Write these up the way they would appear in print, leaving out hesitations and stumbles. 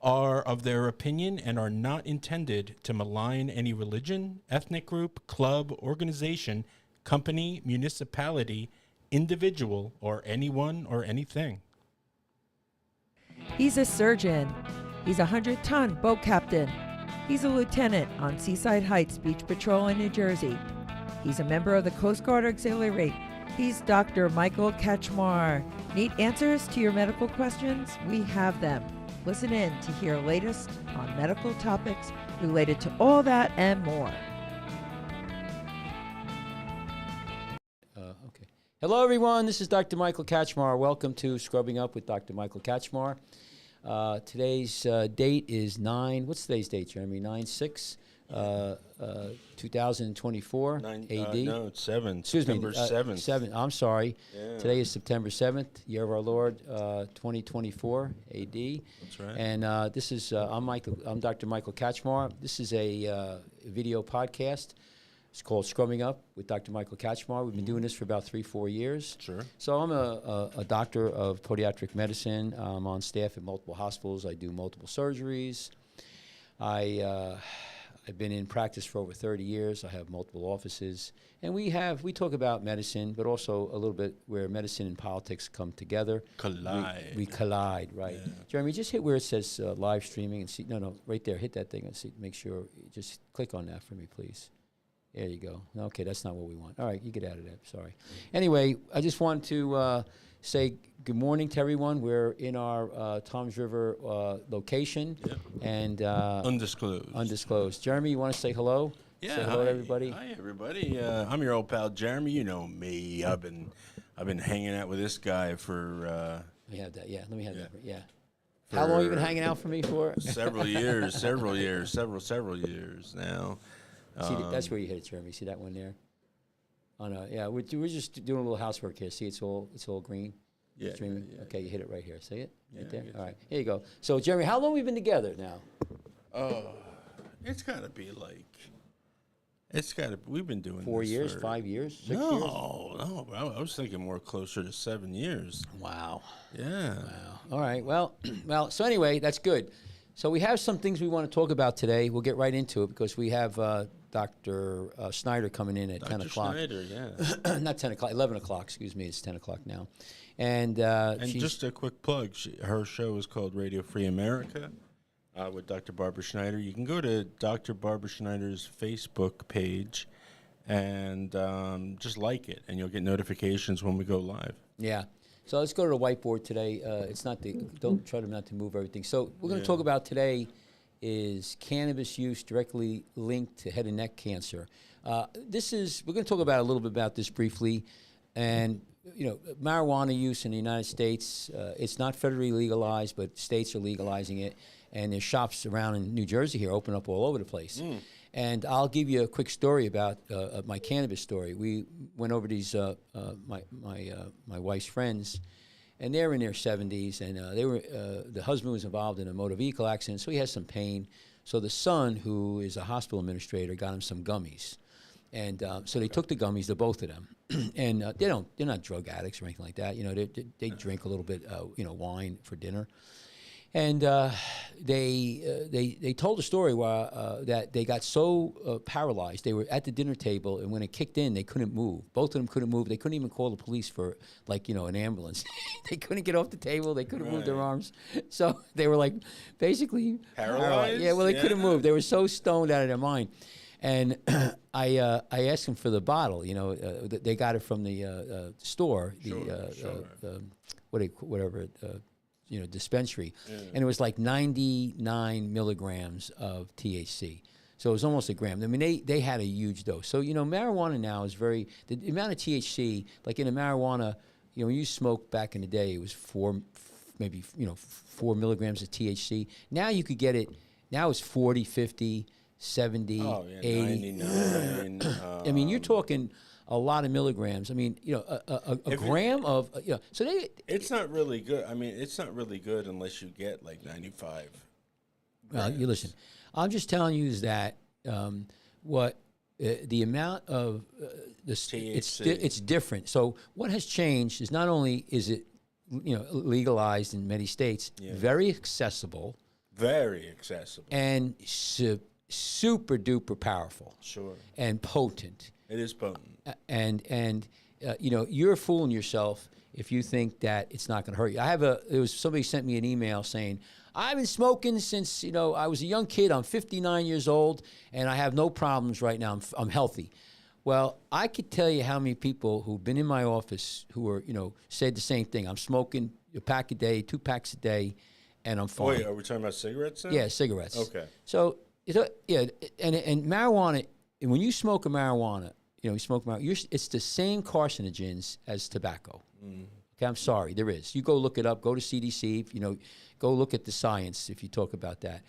are of their opinion and are not intended to malign any religion, ethnic group, club, organization, company, municipality, individual, or anyone or anything. He's a surgeon. He's a 100-ton boat captain. He's a lieutenant on Seaside Heights Beach Patrol in New Jersey. He's a member of the Coast Guard Auxiliary. He's Dr. Michael Kachmar. Need answers to your medical questions? We have them. Listen in to hear latest on medical topics related to all that and more. Okay. Hello, everyone. This is Dr. Michael Kachmar. Welcome to Scrubbing Up with Dr. Michael Kachmar. Today's date is what's today's date, Jeremy? 9/6, 2024 AD. No, it's 7. Excuse September me, 7th. 7. I'm sorry. Yeah. Today is September 7th, year of our Lord, 2024 AD. That's right. And this is I'm Dr. Michael Kachmar. This is a video podcast. It's called Scrubbing Up with Dr. Michael Kachmar. We've been doing this for about 3-4 years. Sure. So I'm a doctor of podiatric medicine. I'm on staff at multiple hospitals. I do multiple surgeries. I've been in practice for over 30 years. I have multiple offices. And we talk about medicine, but also a little bit where medicine and politics come together. Collide. We collide, right. Yeah. Jeremy, just hit where it says live streaming and see. No, right there. Hit that thing and see. Make sure. Just click on that for me, please. There you go. Okay, that's not what we want. All right, you get out of that. Sorry. Anyway, I just want to say good morning to everyone. We're in our Toms River location. Yep. And Undisclosed. Jeremy, you want to say hello? Yeah. Say hello to everybody. Hi, everybody. I'm your old pal Jeremy. You know me. I've been hanging out with this guy for Let me have that. Yeah, let me have Yeah. that. Yeah. How long you been hanging out for me for? several years now. See, that's where you hit it, Jeremy. See that one there? Oh no, yeah, we're just doing a little housework here. See, it's all green. Yeah, Streaming. yeah, Okay, you hit it right here. See it? Right Yeah, there. I get All right, here you go. So, Jeremy, how long have we been together now? It's got to be like. We've been doing 4 this years, for- 5 years, 6 years? No. I was thinking more closer to 7 years. Wow. Yeah. Wow. All right. Well, so anyway, that's good. So we have some things we want to talk about today. We'll get right into it because we have Dr. Snyder coming in at 10 o'clock. Dr. Snyder, yeah. Not 10 o'clock, 11 o'clock, excuse me. It's 10 o'clock now. And she's just a quick plug, her show is called Radio Free America with Dr. Barbara Schneider. You can go to Dr. Barbara Schneider's Facebook page and just like it, and you'll get notifications when we go live. Yeah. So let's go to the whiteboard today. Don't try not to move everything. So we're going to talk about today is cannabis use directly linked to head and neck cancer. We're going to talk about a little bit about this briefly. And, marijuana use in the United States, it's not federally legalized, but states are legalizing it. And there's shops around in New Jersey here open up all over the place. And I'll give you a quick story about my cannabis story. We went over these my wife's friends, and they're in their 70s, and the husband was involved in a motor vehicle accident, so he has some pain. So the son, who is a hospital administrator, got him some gummies, and so they took the gummies, the both of them, and they're not drug addicts or anything like that. They drink a little bit, wine for dinner. And they told a story where that they got so paralyzed. They were at the dinner table, and when it kicked in, they couldn't move. Both of them couldn't move. They couldn't even call the police for, an ambulance. They couldn't get off the table. They couldn't move their arms. So they were basically Paralyzed? Yeah, well, they couldn't move. They were so stoned out of their mind. And I asked them for the bottle. They got it from the store, dispensary, and it was like 99 milligrams of THC. So it was almost a gram. I mean, they had a huge dose. So, marijuana now is the amount of THC, like in a marijuana, when you smoked back in the day, it was 4 milligrams of THC. Now you could get it, now it's 40, 50, 70, 80. 99. I mean, you're talking a lot of milligrams. I mean, a gram of, so they... It's not really good. I mean, it's not really good unless you get like 95 grams. You listen, I'm just telling you is that the amount of it's different. So what has changed is not only is it legalized in many states, very accessible, Very accessible. and super duper powerful Sure. and potent. It is potent. And you know, you're fooling yourself if you think that it's not going to hurt you. There was somebody sent me an email saying, I've been smoking since, you know, I was a young kid. I'm 59 years old, and I have no problems right now. I'm healthy. Well, I could tell you how many people who've been in my office who are, you know, said the same thing. I'm smoking a pack a day, 2 packs a day, and I'm fine. Wait, are we talking about cigarettes now? Yeah, cigarettes. Okay. So, yeah, and marijuana, and when you smoke a marijuana, you know, you smoke marijuana, it's the same carcinogens as tobacco. Okay, I'm sorry, there is. You go look it up, go to CDC, you know, go look at the science if you talk about that.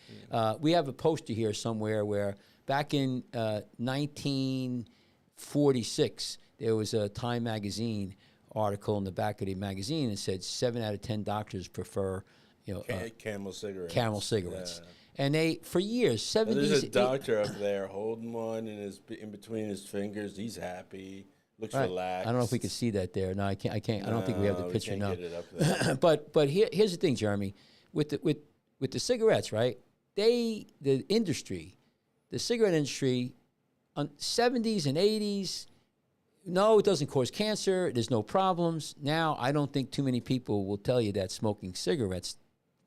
We have a poster here somewhere where back in 1946, there was a Time magazine article in the back of the magazine that said 7 out of 10 doctors prefer, you know, Camel cigarettes. Camel cigarettes. Yeah. And they, for years, 70s. There's a doctor up there holding one in between his fingers. He's happy, looks relaxed. I don't know if we can see that there. No, I can't. I don't think we have the picture now. Get it up there. but here's the thing, Jeremy, with the cigarettes, right? The industry, the cigarette industry, on 70s and 80s. No, it doesn't cause cancer. There's no problems. Now, I don't think too many people will tell you that smoking cigarettes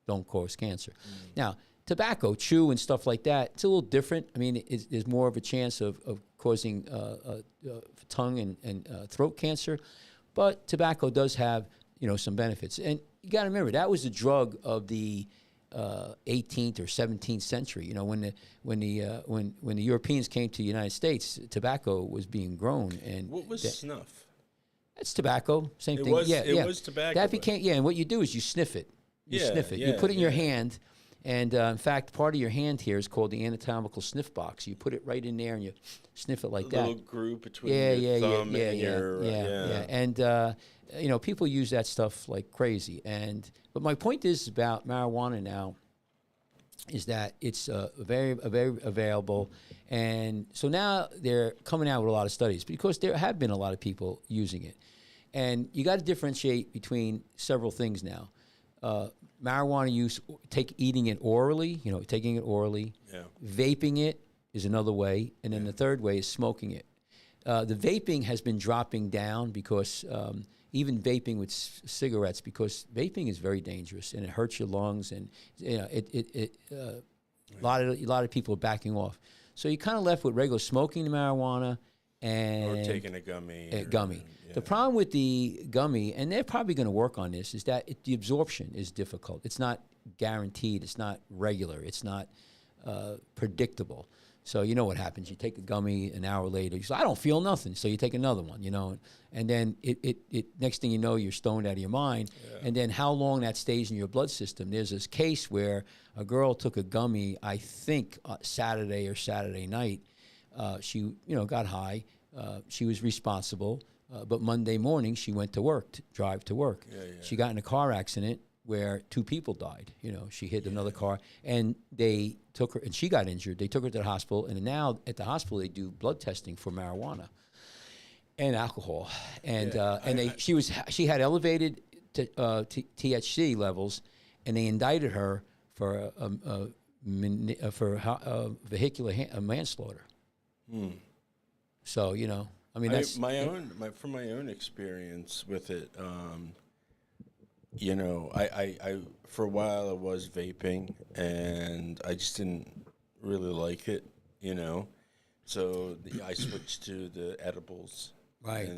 don't cause cancer. Now, tobacco, chew, and stuff like that, it's a little different. I mean, there's more of a chance of causing tongue and throat cancer. But tobacco does have, you know, some benefits. And you got to remember, that was the drug of the 18th or 17th century. You know, when the Europeans came to the United States, tobacco was being grown. And what was snuff? That's tobacco. Same thing. It was tobacco. That became, and what you do is you sniff it. You sniff it. You put it in your hand. And in fact, part of your hand here is called the anatomical sniff box. You put it right in there and you sniff it like that. A little groove between your thumb and your... And, you know, people use that stuff like crazy. But my point is about marijuana now is that it's very available. And so now they're coming out with a lot of studies because there have been a lot of people using it. And you got to differentiate between several things now. Marijuana use, eating it orally, you know, taking it orally. Yeah. Vaping it is another way. And then the third way is smoking it. The vaping has been dropping down because even vaping with cigarettes, because vaping is very dangerous and it hurts your lungs, and you know, a lot of people are backing off. So you're kind of left with regular smoking the marijuana and or taking a gummy. The problem with the gummy, and they're probably going to work on this, is that the absorption is difficult. It's not guaranteed. It's not regular. It's not predictable. So you know what happens. You take a gummy, an hour later, you say, I don't feel nothing. So you take another one, you know. And then it next thing you know, you're stoned out of your mind. Yeah. And then how long that stays in your blood system. There's this case where a girl took a gummy, I think Saturday night. She, you know, got high. She was responsible. But Monday morning, she went to work, drive to work. She got in a car accident where 2 people died. You know, she hit another car, and they took her, and she got injured. They took her to the hospital, and now at the hospital they do blood testing for marijuana and alcohol, and she had elevated THC levels, and they indicted her for vehicular manslaughter. So you know. I mean, that's from my own experience with it. You know, I for a while I was vaping, and I just didn't really like it. You know, so I switched to the edibles. Right.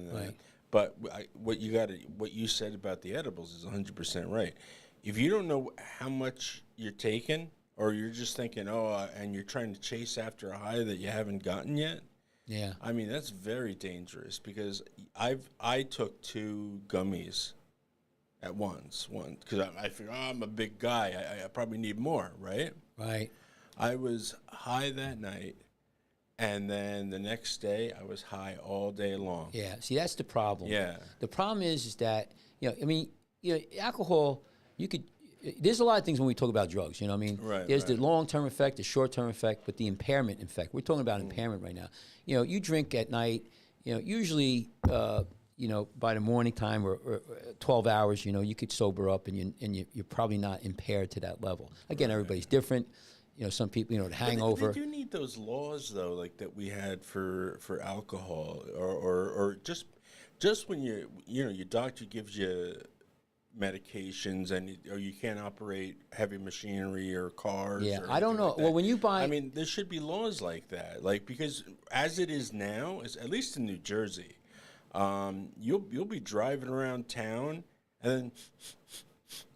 But what you said about the edibles is 100% right. If you don't know how much you're taking, or you're just thinking, and you're trying to chase after a high that you haven't gotten yet. Yeah, I mean that's very dangerous because I took 2 gummies at once. One because I figured I'm a big guy. I probably need more, right? Right. I was high that night, and then the next day I was high all day long. Yeah. See, that's the problem. Yeah. The problem is that I mean, alcohol. There's a lot of things when we talk about drugs. You know what I mean? Right. There's the long-term effect, the short-term effect, but the impairment effect. We're talking about impairment right now. You drink at night. Usually by the morning time or 12 hours, you could sober up and you're probably not impaired to that level. Again, everybody's different. Some people, the hangover. They do need those laws though, like that we had for alcohol, or just when your doctor gives you medications or you can't operate heavy machinery or cars. Yeah, or I don't know. like Well, when you buy, I mean, there should be laws like that, because as it is now, at least in New Jersey, you'll be driving around town and then.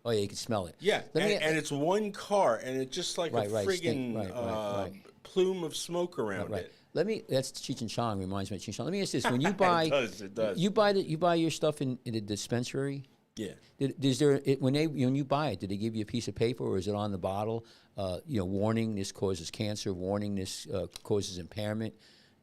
Oh yeah, you can smell it. Yeah, and it's one car, and it's just like a friggin' plume of smoke around it. That's Cheech and Chong. Reminds me of Cheech and Chong. Let me ask this: when you buy, it does. You buy your stuff in the dispensary. Yeah. When you buy it, did they give you a piece of paper, or is it on the bottle? Warning: this causes cancer. Warning: this causes impairment.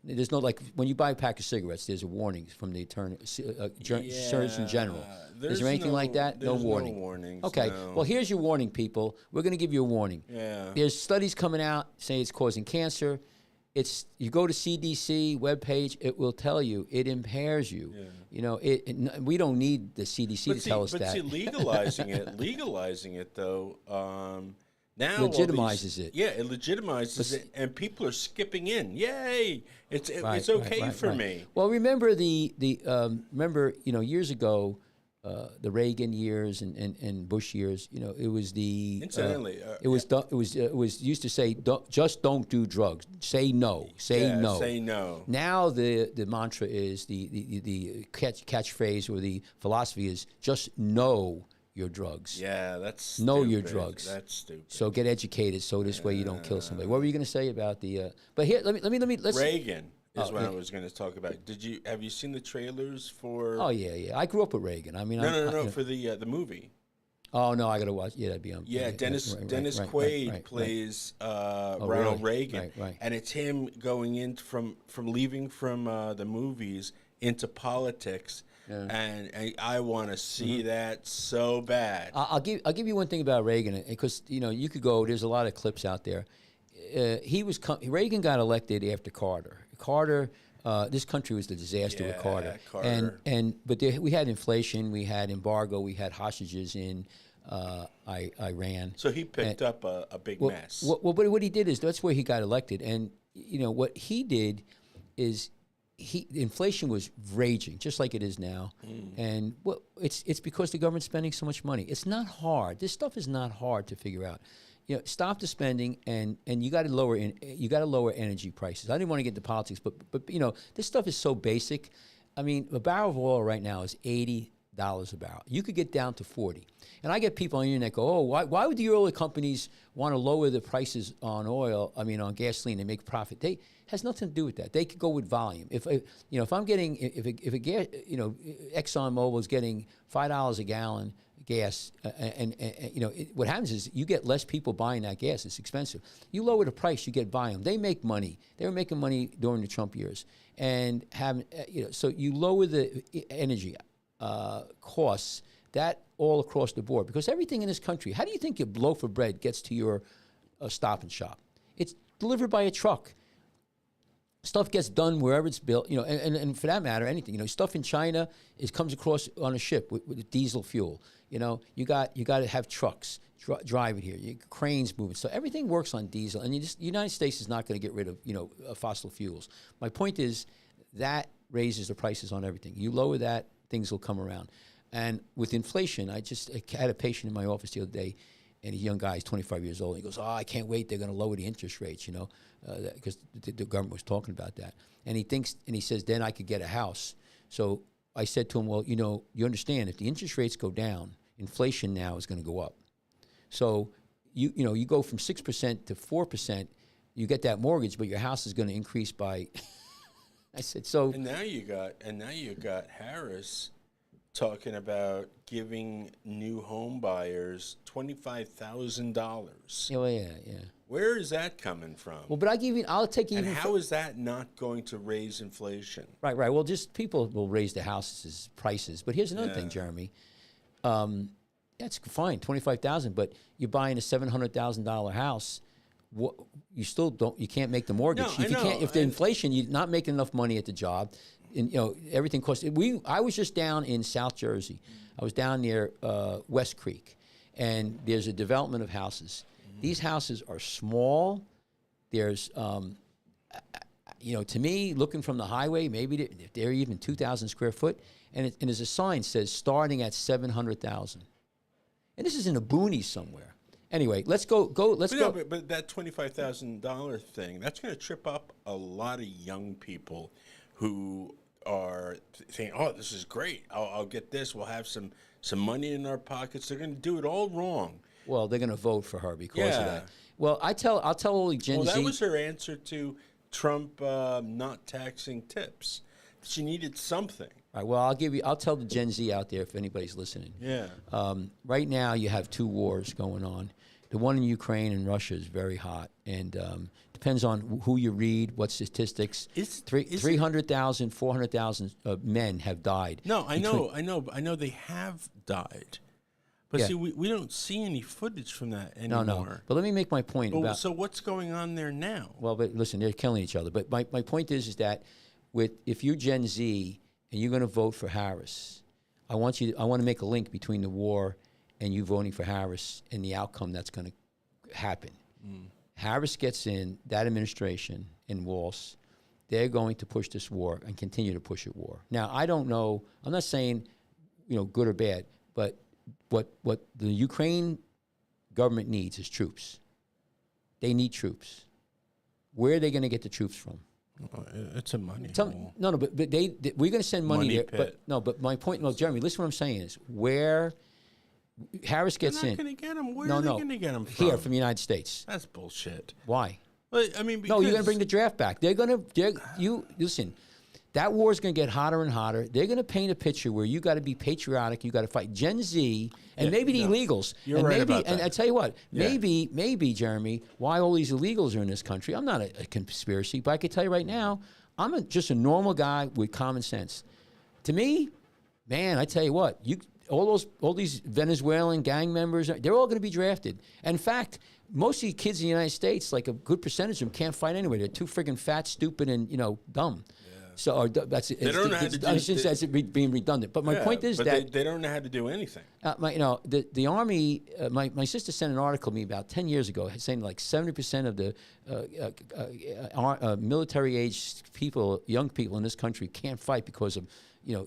There's no when you buy a pack of cigarettes, there's a warning from the Surgeon General. Is there anything like that? No warning. No warnings. Okay. No. Well, here's your warning, people. We're going to give you a warning. Yeah. There's studies coming out saying it's causing cancer. You go to CDC webpage, it will tell you it impairs you. Yeah. We don't need the CDC to tell us that. But see, legalizing it though. Now legitimizes it. Yeah, it legitimizes it, and people are skipping in. Yay! It's okay for me. Well, remember remember years ago, the Reagan years and Bush years. It was the incidentally. It was used to say just don't do drugs. Say no. Say no. Say no. Now the mantra is the catchphrase or the philosophy is just know your drugs. Yeah, that's know stupid. your drugs. That's stupid. So get educated, so this way you don't kill somebody. What were you going to say about the? But here, let me. Let's. Reagan is what I was going to talk about. Have you seen the trailers for? Oh yeah. I grew up with Reagan. I mean, no, for the movie. Oh no, I got to watch. Yeah, that'd be on. Yeah, Dennis Quaid plays Ronald Reagan, and it's him going in from leaving from the movies into politics. Yeah. And I want to see that so bad. I'll give you one thing about Reagan, because you could go. There's a lot of clips out there. Reagan got elected after Carter. This country was the disaster with Carter. But we had inflation, we had embargo, we had hostages in Iran. So he picked up a big mess. But what he did is that's where he got elected, and what he did is. Inflation was raging, just like it is now, and it's because the government's spending so much money. It's not hard. This stuff is not hard to figure out. Stop the spending, and you got to lower energy prices. I didn't want to get into politics, but this stuff is so basic. I mean, a barrel of oil right now is $80 a barrel. You could get down to 40. And I get people on the internet go, oh, why would the oil companies want to lower the prices on oil? I mean, on gasoline and make profit? They has nothing to do with that. They could go with volume. If I'm getting ExxonMobil is getting $5 a gallon gas, what happens is you get less people buying that gas. It's expensive. You lower the price, you get volume. They make money. They were making money during the Trump years, and so you lower the energy costs. That all across the board, because everything in this country. How do you think your loaf of bread gets to your Stop and Shop? It's delivered by a truck. Stuff gets done wherever it's built, and for that matter, anything. Stuff in China comes across on a ship with diesel fuel. You got to have trucks drive it here. Cranes moving. So everything works on diesel, and the United States is not going to get rid of fossil fuels. My point is that raises the prices on everything. You lower that, things will come around. And with inflation, I had a patient in my office the other day, and a young guy, he's 25 years old. And he goes, I can't wait. They're going to lower the interest rates, because the government was talking about that. And he says, then I could get a house. So I said to him, well, you understand, if the interest rates go down, inflation now is going to go up. So you go from 6% to 4%, you get that mortgage, but your house is going to increase by. I said so. And now you got Harris talking about giving new home buyers $25,000. Oh yeah. Where is that coming from? Well, but I'll take even. And how is that not going to raise inflation? Right. Well, just people will raise the houses prices. But here's another thing, Jeremy. That's fine, $25,000, but you're buying a $700,000 house. You still don't. You can't make the mortgage. No, I know. If the inflation, you're not making enough money at the job. and everything costs. I was just down in South Jersey. I was down near West Creek, and there's a development of houses. These houses are small. There's, to me, looking from the highway, maybe they're even 2,000 square foot, and there's a sign that says starting at 700,000, and this is in the boonies somewhere. Anyway, let's go. But that $25,000 thing, that's going to trip up a lot of young people who are saying, "Oh, this is great. I'll get this. We'll have some money in our pockets." They're going to do it all wrong. Well, they're going to vote for her because of that. Well, I'll tell all the Gen Z. Well, that was her answer to Trump not taxing tips. She needed something. All right, well, I'll tell the Gen Z out there if anybody's listening. Yeah. Right now, you have two wars going on. The one in Ukraine and Russia is very hot, and depends on who you read, what statistics. 300,000, 400,000 men have died. No, I know they have died. But see, we don't see any footage from that anymore. No. But let me make my point about. So what's going on there now? Well, but listen, they're killing each other. But my point is that if you're Gen Z and you're going to vote for Harris, I want to make a link between the war and you voting for Harris and the outcome that's going to happen. Harris gets in, that administration in Walsh, they're going to push this war and continue to push a war. Now, I don't know. I'm not saying good or bad, but what the Ukraine government needs is troops. They need troops. Where are they going to get the troops from? It's a money. No, but we're going to send money there. But my point, Jeremy, listen to what I'm saying is where Harris gets in. They're not going to get them. Where are they going to get them from? Here, from the United States. That's bullshit. Why? Well, I mean, because no, you're going to bring the draft back. Listen. That war is going to get hotter and hotter. They're going to paint a picture where you got to be patriotic. You got to fight Gen Z and maybe the illegals. You're right about that. And I tell you what, maybe Jeremy, why all these illegals are in this country? I'm not a conspiracy, but I can tell you right now, I'm just a normal guy with common sense. To me, man, I tell you what, all these Venezuelan gang members, they're all going to be drafted. And in fact, most of the kids in the United States, like a good percentage of them, can't fight anyway. They're too friggin' fat, stupid, and dumb. So that's it. They don't know how to do it. That's being redundant. But my point is that they don't know how to do anything. The Army. My sister sent an article to me about 10 years ago saying like 70% of the military-aged people, young people in this country, can't fight because of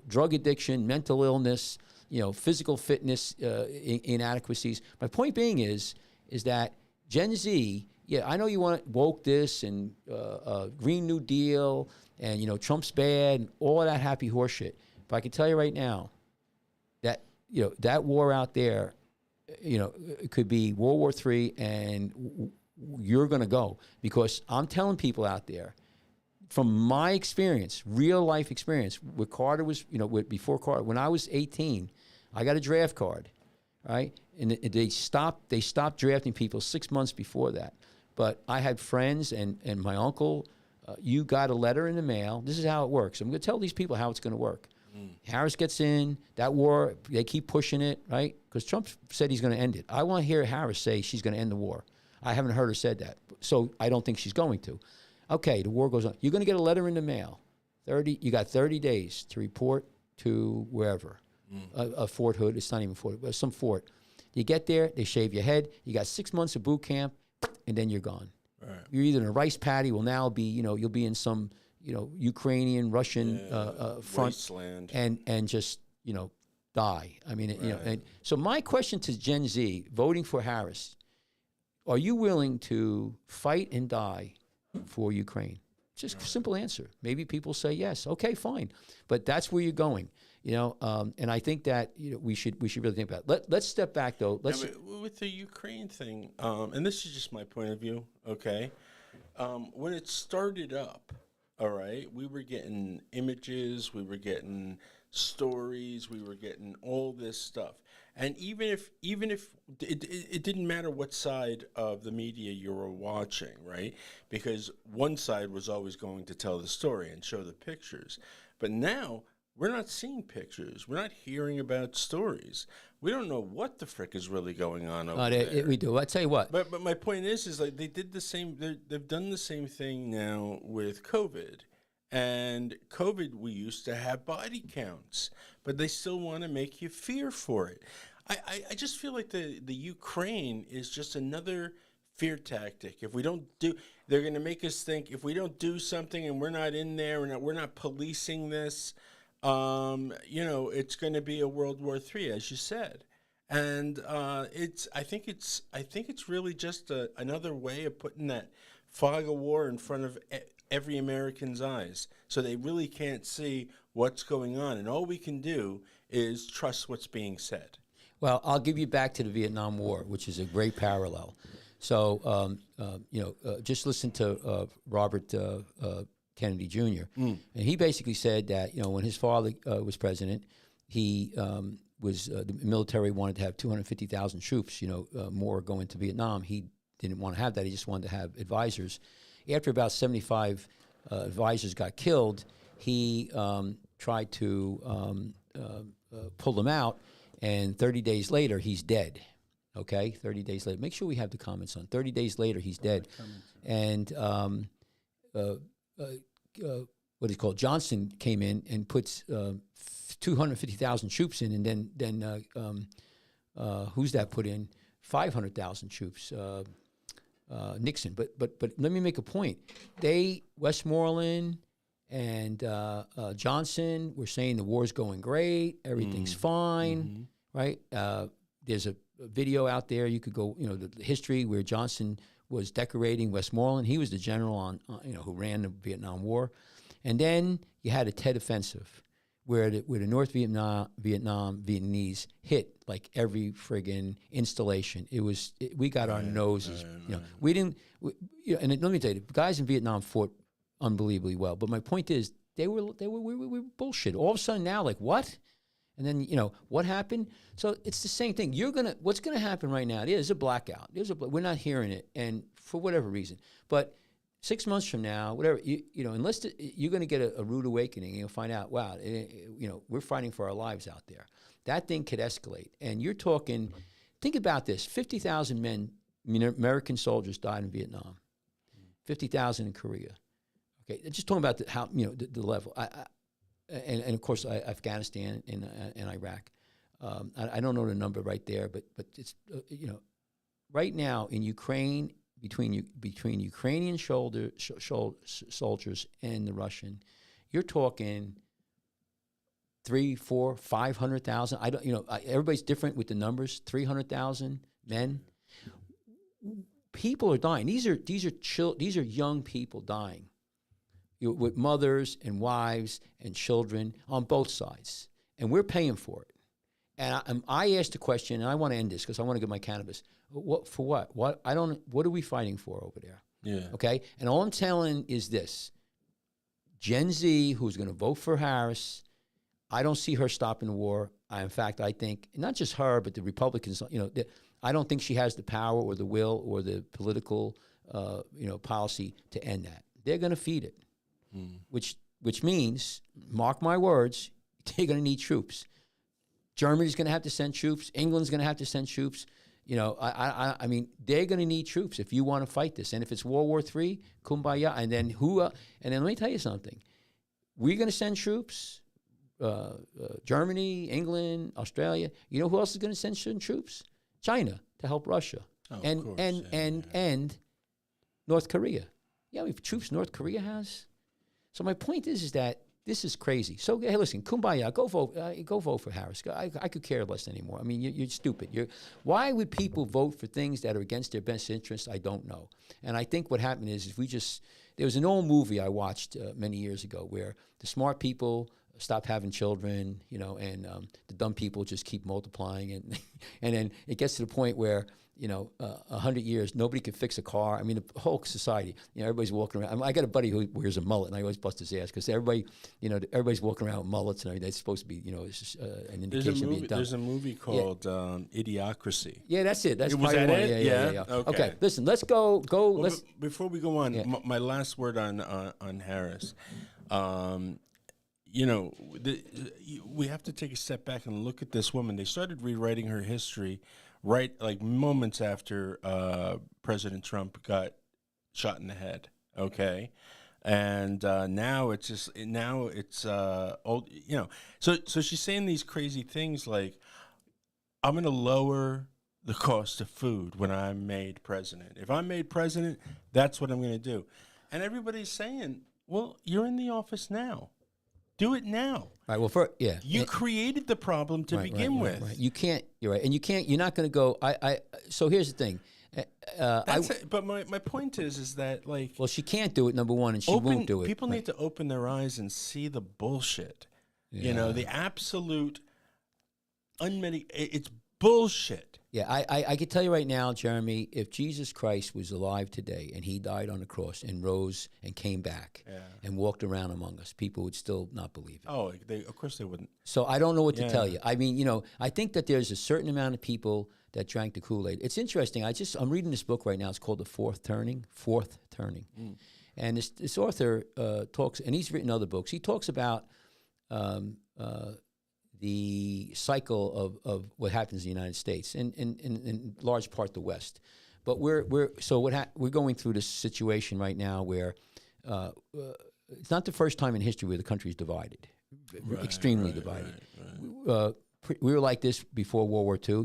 drug addiction, mental illness, physical fitness inadequacies. My point being is that Gen Z. Yeah, I know you want woke this and Green New Deal and Trump's bad and all of that happy horse shit. But I can tell you right now that that war out there, it could be World War III, and you're going to go because I'm telling people out there, from my experience, real life experience, with Carter was before Carter, when I was 18, I got a draft card, right? And they stopped drafting people 6 months before that. But I had friends and my uncle, you got a letter in the mail. This is how it works. I'm going to tell these people how it's going to work. Harris gets in, that war, they keep pushing it, right? Because Trump said he's going to end it. I want to hear Harris say she's going to end the war. I haven't heard her said that. So I don't think she's going to. Okay, the war goes on. You're going to get a letter in the mail. You got 30 days to report to wherever. Fort Hood, it's not even Fort Hood, some fort. You get there, they shave your head. You got 6 months of boot camp. And then you're gone. Right. You're either in a rice paddy. Will now be, you'll be in some, Ukrainian, Russian front, wasteland, and just, die. I mean, And so my question to Gen Z voting for Harris: are you willing to fight and die for Ukraine? Just a simple answer. Maybe people say yes. Okay, fine, but that's where you're going. And I think that we should really think about it. Let's step back though. With the Ukraine thing, and this is just my point of view. Okay, when it started up, all right, we were getting images, we were getting stories, we were getting all this stuff, and even if it didn't matter what side of the media you were watching, right? Because one side was always going to tell the story and show the pictures, but now we're not seeing pictures. We're not hearing about stories. We don't know what the frick is really going on over there. We do. I tell you what. But my point is like they did the same. They've done the same thing now with COVID, And COVID, we used to have body counts, but they still want to make you fear for it. I just feel like the Ukraine is just another fear tactic. If we don't do, they're going to make us think if we don't do something and we're not in there and we're not policing this, it's going to be a World War III, as you said. And I think it's really just another way of putting that fog of war in front of every American's eyes, so they really can't see what's going on. And all we can do is trust what's being said. Well, I'll give you back to the Vietnam War, which is a great parallel. So, just listen to Robert Kennedy Jr. And he basically said that, when his father was president, he the military wanted to have 250,000 troops, more going to Vietnam. He didn't want to have that. He just wanted to have advisors. After about 75 advisors got killed, he tried to pull them out, and 30 days later, he's dead. Okay, 30 days later. Make sure we have the comments on. 30 days later, he's dead. And what do you call it? Johnson came in and puts 250,000 troops in, and then who's that put in? 500,000 troops. Nixon. But let me make a point. Westmoreland and Johnson were saying the war's going great, everything's fine, right? There's a video out there. You could go, the history where Johnson was decorating Westmoreland. He was the general who ran the Vietnam War. And then you had a Tet Offensive, where the North Vietnamese hit like every friggin' installation. We got our noses. We didn't. And let me tell you, the guys in Vietnam fought unbelievably well. But my point is, we were bullshit. All of a sudden now, like what? And then what happened? So it's the same thing. What's gonna happen right now? There's a blackout. We're not hearing it, and for whatever reason, but 6 months from now, whatever, unless you're going to get a rude awakening, and you'll find out, wow, we're fighting for our lives out there. That thing could escalate. And you're talking, think about this, 50,000 men, American soldiers died in Vietnam, 50,000 in Korea. Okay, just talking about the level. And of course, Afghanistan and Iraq. I don't know the number right there, but it's, right now in Ukraine, between Ukrainian soldiers and the Russian, you're talking 300,000, 400,000, 500,000. I don't, everybody's different with the numbers. 300,000 men. People are dying. These are young people dying, with mothers and wives and children on both sides, and we're paying for it. And I asked the question, and I want to end this because I want to get my cannabis. What for? What? What? I don't. What are we fighting for over there? Yeah. Okay. And all I'm telling is this: Gen Z, who's going to vote for Harris, I don't see her stopping the war. In fact, I think not just her, but the Republicans. I don't think she has the power or the will or the political, policy to end that. They're going to feed it, which means, mark my words, they're going to need troops. Germany's going to have to send troops. England's going to have to send troops. I mean, they're going to need troops if you want to fight this. And if it's World War III, kumbaya. And then and then let me tell you something. We're going to send troops. Germany, England, Australia. You know who else is going to send troops? China to help Russia. Oh, and North Korea. Yeah, troops North Korea has. So my point is that this is crazy. So hey, listen, kumbaya, go vote. Go vote for Harris. I could care less anymore. I mean, you're stupid. Why would people vote for things that are against their best interests? I don't know. And I think what happened is there was an old movie I watched many years ago where the smart people stop having children, and the dumb people just keep multiplying, and and then it gets to the point where 100 years nobody can fix a car. I mean, the whole society, everybody's walking around. I got a buddy who wears a mullet, and I always bust his ass because everybody's walking around with mullets and everything. It's supposed to be, it's just an indication of being dumb. There's a movie called Idiocracy. Yeah, that's it. That's was probably that one. it? Yeah. Okay, listen, let's go. Well, Let's before we go on, my last word on Harris. We have to take a step back and look at this woman. They started rewriting her history like moments after President Trump got shot in the head. Okay, And now it's old. So she's saying these crazy things like, I'm going to lower the cost of food when I'm made president. If I'm made president, that's what I'm going to do. And everybody's saying, well, you're in the office now. Do it now. Right. Well, you created the problem to begin with. Right. You can't. You're right, and you can't. You're not going to go. So here's the thing. But my point is that, like, well, she can't do it. Number one, and she won't do it. People need to open their eyes and see the bullshit. Yeah. The absolute it's bullshit. Yeah, I can tell you right now, Jeremy, if Jesus Christ was alive today and he died on the cross and rose and came back and walked around among us, people would still not believe it. Oh, of course they wouldn't. So I don't know what to tell you. I mean, I think that there's a certain amount of people that drank the Kool-Aid. It's interesting. I'm reading this book right now. It's called The Fourth Turning. And this author talks, and he's written other books. He talks about the cycle of what happens in the United States and in large part the West. But we're going through this situation right now where it's not the first time in history where the country is divided, extremely divided. Right. We were like this before World War II.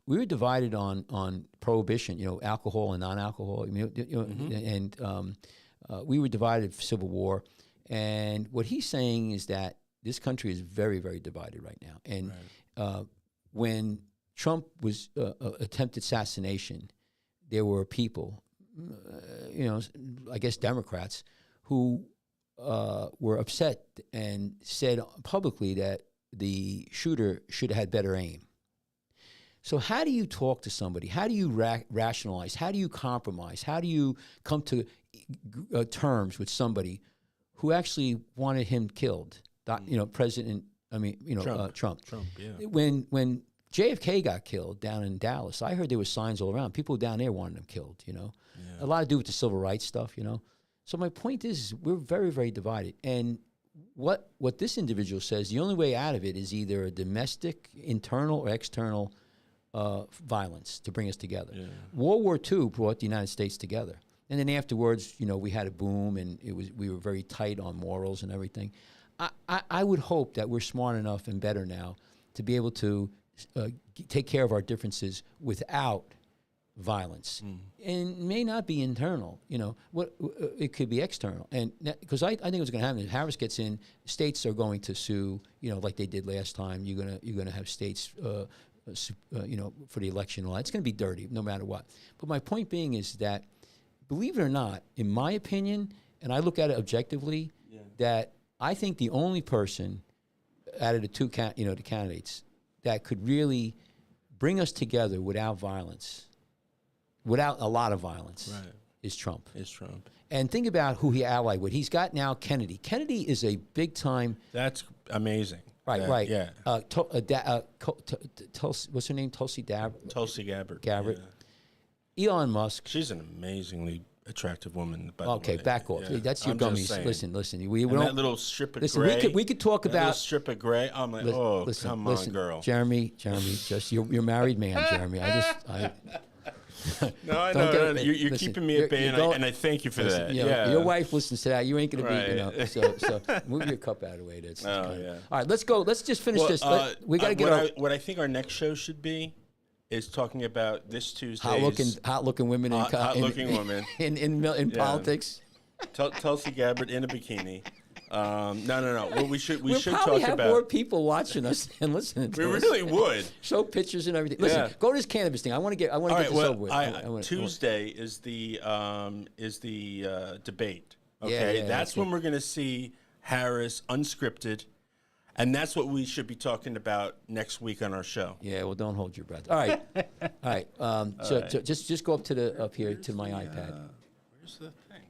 We were divided on prohibition, alcohol and non-alcohol. And we were divided for Civil War. And what he's saying is that this country is very, very divided right now. And when Trump was attempted assassination, there were people, I guess Democrats, who were upset and said publicly that the shooter should have had better aim. So how do you talk to somebody? How do you rationalize? How do you compromise? How do you come to terms with somebody who actually wanted him killed? Trump. Trump, yeah. When JFK got killed down in Dallas, I heard there were signs all around. People down there wanted him killed, A lot to do with the civil rights stuff, So my point is we're very, very divided. And what this individual says, the only way out of it is either a domestic, internal, or external violence to bring us together. Yeah. World War II brought the United States together. And then afterwards, we had a boom, and we were very tight on morals and everything. I would hope that we're smart enough and better now to be able to take care of our differences without violence. And it may not be internal, it could be external. And because I think what's going to happen is Harris gets in, states are going to sue, like they did last time. You're gonna have states, for the election. It's going to be dirty no matter what. But my point being is that, believe it or not, in my opinion, and I look at it objectively, that I think the only person out of the two the candidates that could really bring us together without violence, without a lot of violence, is Trump. And think about who he allied with. He's got now Kennedy. Kennedy is a big time. That's amazing. Right. Yeah. What's her name? Tulsi Gabbard. Yeah. Elon Musk. She's an amazingly attractive woman. By the okay, way. back off. That's your gummies. Listen. We don't, that little strip of listen, gray. We could talk about little strip of gray. I'm like, come on, girl. Jeremy, just you're married man, Jeremy. No, I know. You're keeping me at bay, and I thank you for that. Your wife listens to that. You ain't going to be, So move your cup out of the way. All right, let's go. Let's just finish this. We got to get what I think our next show should be is talking about this Tuesday. Hot looking women in politics. Tulsi Gabbard in a bikini. No. Well, we should talk probably have about more people watching us and listening to us. We really would. Show pictures and everything. Listen, go to this cannabis thing. I want to get this over with. Tuesday is the debate. Okay, that's when we're going to see Harris unscripted, and that's what we should be talking about next week on our show. Yeah, well, don't hold your breath. All right, all right. So just go up here to my iPad. Where's the thing?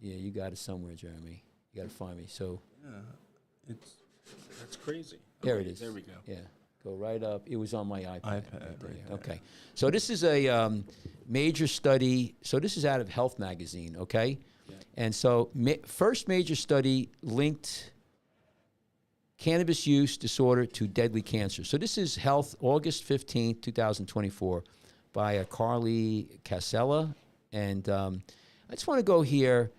Yeah, you got it somewhere, Jeremy. You got to find me. So that's crazy. There it is. There we go. Yeah, go right up. It was on my iPad. Right there. Okay. So this is a major study. So this is out of Health Magazine. Okay. Yeah. And so first major study linked cannabis use disorder to deadly cancer. So this is Health, August 15th, 2024, by Carly Casella. And I just want to go here.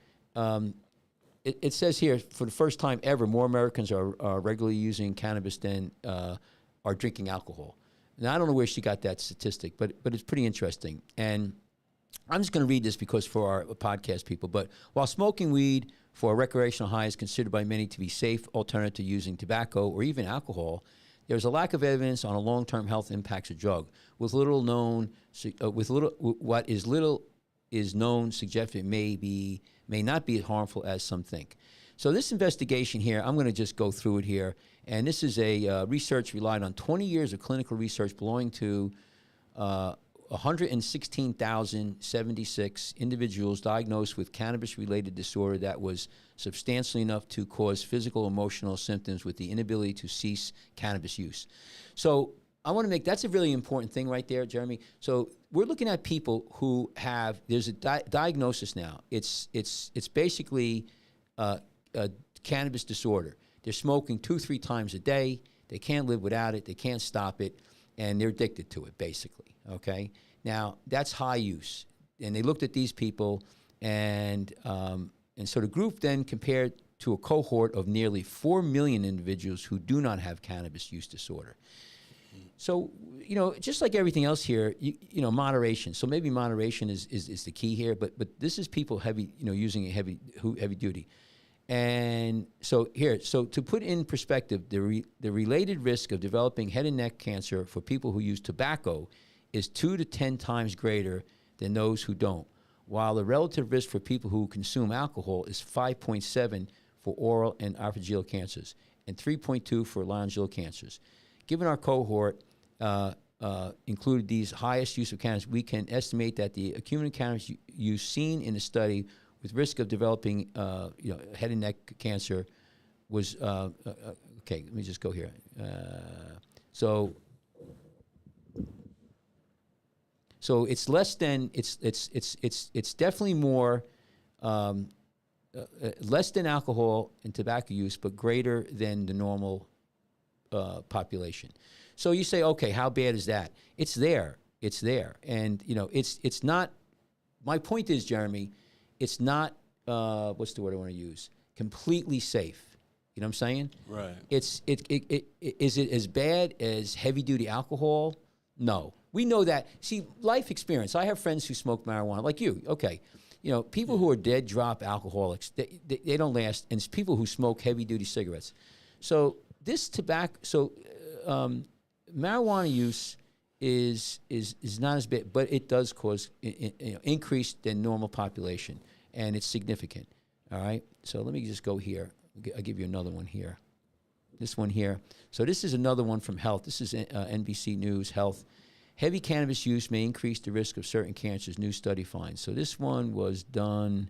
it says here, for the first time ever, more Americans are regularly using cannabis than are drinking alcohol. Now, I don't know where she got that statistic, but it's pretty interesting. And I'm just going to read this because for our podcast people. But while smoking weed for a recreational high is considered by many to be safe alternative to using tobacco or even alcohol, there's a lack of evidence on a long-term health impacts of drug. With little known is known suggests it may not be as harmful as some think. So this investigation here, I'm going to just go through it here. And this is a research relied on 20 years of clinical research belonging to 116,076 individuals diagnosed with cannabis-related disorder that was substantially enough to cause physical, emotional symptoms with the inability to cease cannabis use. So I want to make, that's a really important thing right there, Jeremy. So we're looking at people who have, there's a diagnosis now. It's basically a cannabis disorder. They're smoking 2-3 times a day. They can't live without it. They can't stop it. And they're addicted to it, basically, okay? Now, that's high use. And they looked at these people, and so the group then compared to a cohort of nearly 4 million individuals who do not have cannabis use disorder. So, just like everything else here, moderation. So maybe moderation is the key here, but this is people heavy, using a heavy duty. And so to put in perspective, the related risk of developing head and neck cancer for people who use tobacco is 2 to 10 times greater than those who don't, while the relative risk for people who consume alcohol is 5.7 for oral and esophageal cancers and 3.2 for laryngeal cancers. Given our cohort included these highest use of cannabis, we can estimate that the accumulated cannabis use seen in the study with risk of developing head and neck cancer was okay. Let me just go here. So it's less than it's definitely more less than alcohol and tobacco use, but greater than the normal population. So you say, okay, how bad is that? It's there, and it's not. My point is, Jeremy, it's not, what's the word I want to use? Completely safe. You know what I'm saying? Right. Is it as bad as heavy duty alcohol? No. We know that. See, life experience. I have friends who smoke marijuana, like you. Okay. People who are dead drop alcoholics, they don't last. And it's people who smoke heavy duty cigarettes. So marijuana use is not as bad, but it does cause increase than normal population, and it's significant. All right. So let me just go here. I'll give you another one here. This one here. So this is another one from Health. This is NBC News Health. Heavy cannabis use may increase the risk of certain cancers, new study finds. So this one was done,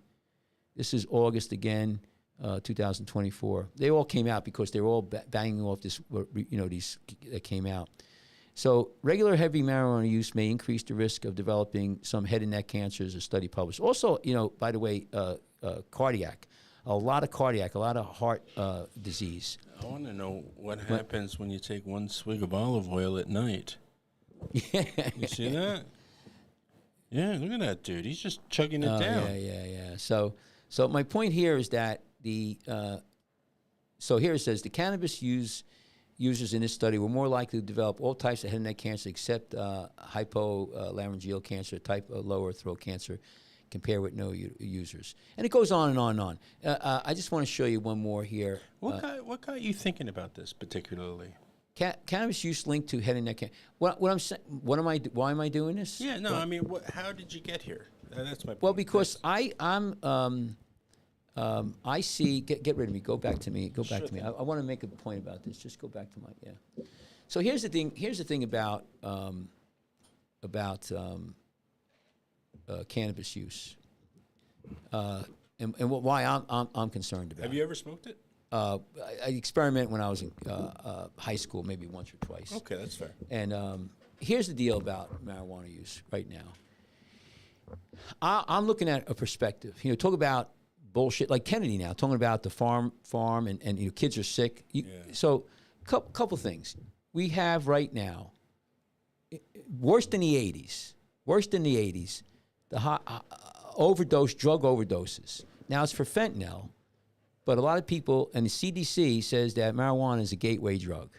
this is August again, 2024. They all came out because they were all banging off this, these that came out. So regular heavy marijuana use may increase the risk of developing some head and neck cancers, a study published. Also, by the way, cardiac, a lot of heart disease. I want to know what happens when you take one swig of olive oil at night. Yeah. You see that? Yeah, look at that dude. He's just chugging it down. Yeah. So my point here is that so here it says the cannabis users in this study were more likely to develop all types of head and neck cancer except hypolaryngeal cancer, type of lower throat cancer, compared with no users. And it goes on and on and on. I just want to show you one more here. What got you thinking about this particularly? Cannabis use linked to head and neck cancer. What I'm saying? Why am I doing this? Yeah, no. I mean, how did you get here? That's my point. Well, because I see. Get rid of me. Go back to me. To me. I want to make a point about this. Just go back to my So here's the thing. Here's the thing about cannabis use, and why I'm concerned about. Have you ever smoked it? I experimented when I was in high school, maybe once or twice. Okay, that's fair. And here's the deal about marijuana use right now. I'm looking at a perspective. Talk about bullshit like Kennedy now, talking about the farm, and kids are sick. So, couple things we have right now. Worse than the '80s. The drug overdoses. Now it's for fentanyl. But a lot of people, and the CDC says that marijuana is a gateway drug.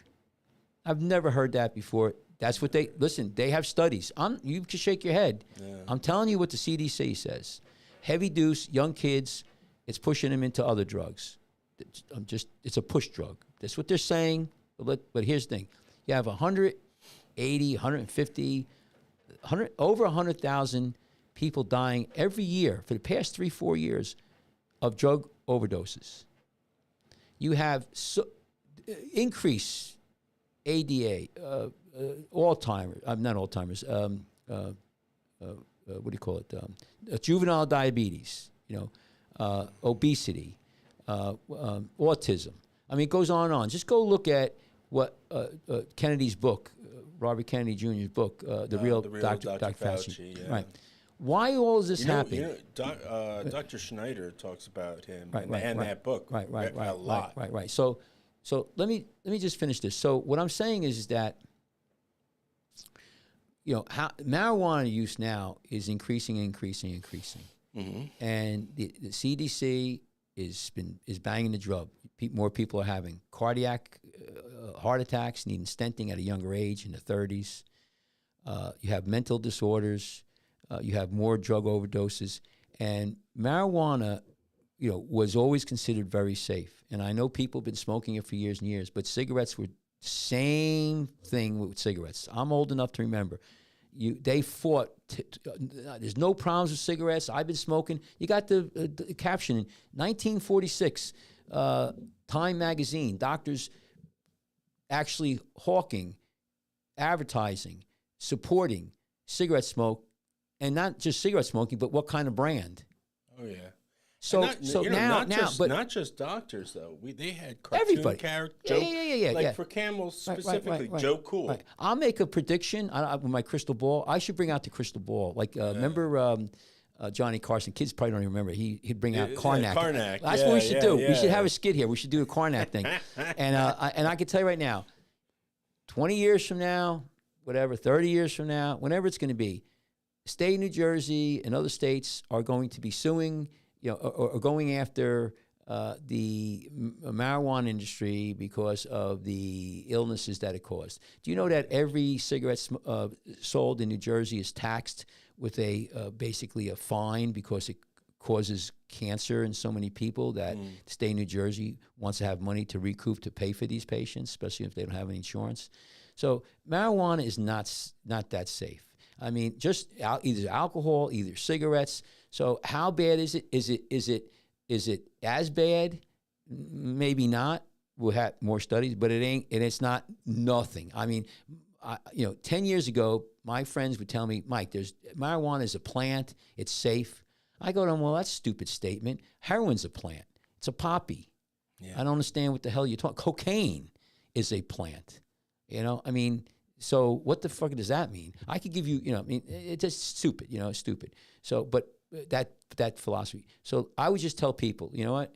I've never heard that before. That's what they have studies. You can shake your head. Yeah. I'm telling you what the CDC says. Heavy dose, young kids, it's pushing them into other drugs. It's a push drug. That's what they're saying. But here's the thing. You have 180, 150, over 100,000 people dying every year for the past 3-4 years of drug overdoses. You have increased ADA, Alzheimer's, not Alzheimer's, what do you call it? Juvenile diabetes, obesity, autism. I mean, it goes on and on. Just go look at what Kennedy's book, Robert Kennedy Jr.'s book, The Real Dr. Fauci. Yeah. Right. Why all is this happening? Dr. Schneider talks about him and that book a lot. Right. So let me just finish this. So what I'm saying is that how marijuana use now is increasing. Mm-hmm. And the CDC is banging the drum. More people are having cardiac heart attacks, needing stenting at a younger age in the 30s. You have mental disorders. You have more drug overdoses. And marijuana, was always considered very safe. And I know people have been smoking it for years and years, but cigarettes were same thing with cigarettes. I'm old enough to remember. They fought. There's no problems with cigarettes. I've been smoking. You got the caption in 1946, Time magazine. Doctors actually hawking, advertising, supporting cigarette smoke, and not just cigarette smoking, but what kind of brand. Oh yeah. So not just doctors though. They had cartoon characters. Yeah. For Camels specifically, Joe Cool. Right. I'll make a prediction with my crystal ball. I should bring out the crystal ball. Remember Johnny Carson? Kids probably don't even remember. He'd bring out Karnak. Karnak. That's what we should do. We should have a skit here. We should do a Karnak thing. And I can tell you right now, 20 years from now, whatever, 30 years from now, whenever it's going to be, the state of New Jersey and other states are going to be suing. Or going after the marijuana industry because of the illnesses that it caused. Do you know that every cigarette sold in New Jersey is taxed with basically a fine because it causes cancer in so many people that the state of New Jersey wants to have money to recoup to pay for these patients, especially if they don't have any insurance. So marijuana is not that safe. I mean, just either alcohol, either cigarettes. So how bad is it? Is it as bad? Maybe not. We'll have more studies, but it ain't, and it's not nothing. I mean, 10 years ago, my friends would tell me, Mike, marijuana is a plant. It's safe. I go to them, well, that's a stupid statement. Heroin's a plant. It's a poppy. Yeah. I don't understand what the hell you're talking. Cocaine is a plant. I mean, so what the fuck does that mean? I could give you, it's just stupid, it's stupid. So, but that philosophy. So I would just tell people, you know what?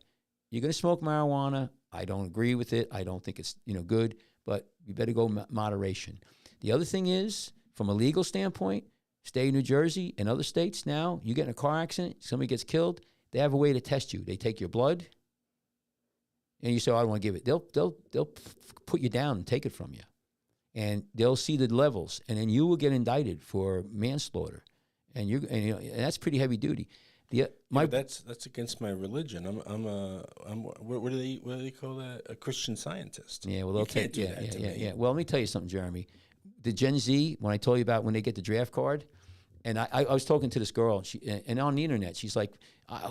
You're going to smoke marijuana. I don't agree with it. I don't think it's, good, but you better go moderation. The other thing is, from a legal standpoint, state of New Jersey and other states now, you get in a car accident, somebody gets killed, they have a way to test you. They take your blood, and you say, I don't want to give it. They'll put you down and take it from you. And they'll see the levels, and then you will get indicted for manslaughter, and and that's pretty heavy duty. That's against my religion. I'm what do they call that? A Christian Scientist. Yeah, well, can't do that to me. Well, let me tell you something, Jeremy. The Gen Z, when I told you about when they get the draft card, and I was talking to this girl, and on the internet, she's like,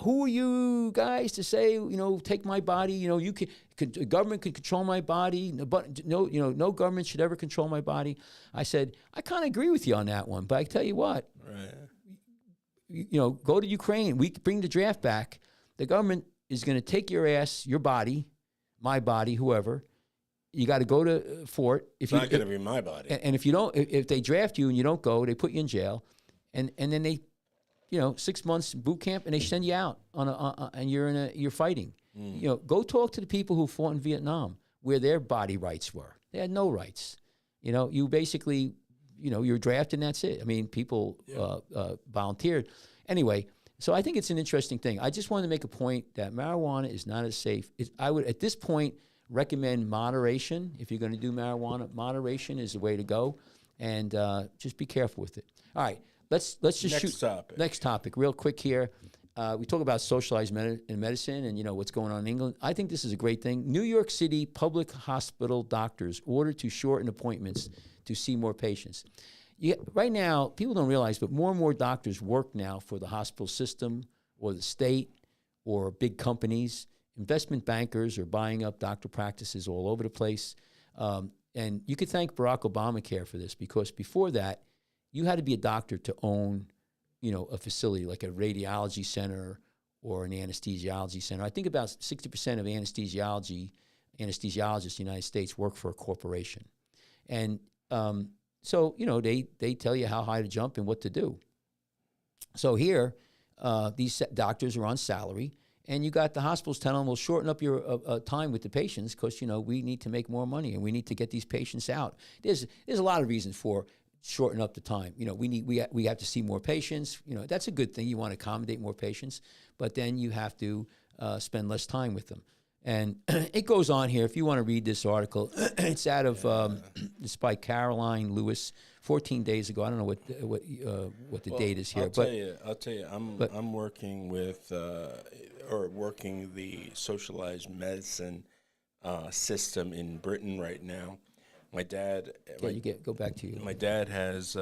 "Who are you guys to say, take my body? The government could control my body, but no government should ever control my body." I said, I kind of agree with you on that one, but I tell you what, go to Ukraine. We bring the draft back. The government is going to take your ass, your body, my body, whoever. You got to go to Fort. It's not going to be my body. And if you don't, if they draft you and you don't go, they put you in jail. And then they, 6 months boot camp, and they send you out and you're fighting. Go talk to the people who fought in Vietnam, where their body rights were. They had no rights. You basically, you're drafted and that's it. I mean, people volunteered. Anyway, So I think it's an interesting thing. I just wanted to make a point that marijuana is not as safe. I would, at this point, recommend moderation. If you're going to do marijuana, moderation is the way to go, and just be careful with it. All right, let's just shoot. Topic. Next topic, real quick here. We talk about socialized medicine and what's going on in England. I think this is a great thing. New York City public hospital doctors ordered to shorten appointments to see more patients. Right now, people don't realize, but more and more doctors work now for the hospital system or the state or big companies. Investment bankers are buying up doctor practices all over the place. And you could thank Barack Obamacare for this, because before that, you had to be a doctor to own, a facility like a radiology center or an anesthesiology center. I think about 60% of anesthesiologists in the United States work for a corporation. And so, they tell you how high to jump and what to do. So here, these doctors are on salary, and you got the hospitals telling them, we'll shorten up your time with the patients because, we need to make more money and we need to get these patients out. There's a lot of reasons for shorten up the time. We have to see more patients. That's a good thing. You want to accommodate more patients, but then you have to spend less time with them. And it goes on here. If you want to read this article, it's out of it's by Caroline Lewis, 14 days ago. I don't know what the date is here. I'll tell you. I'm working with working the socialized medicine system in Britain right now. My dad. Go back to you. My dad has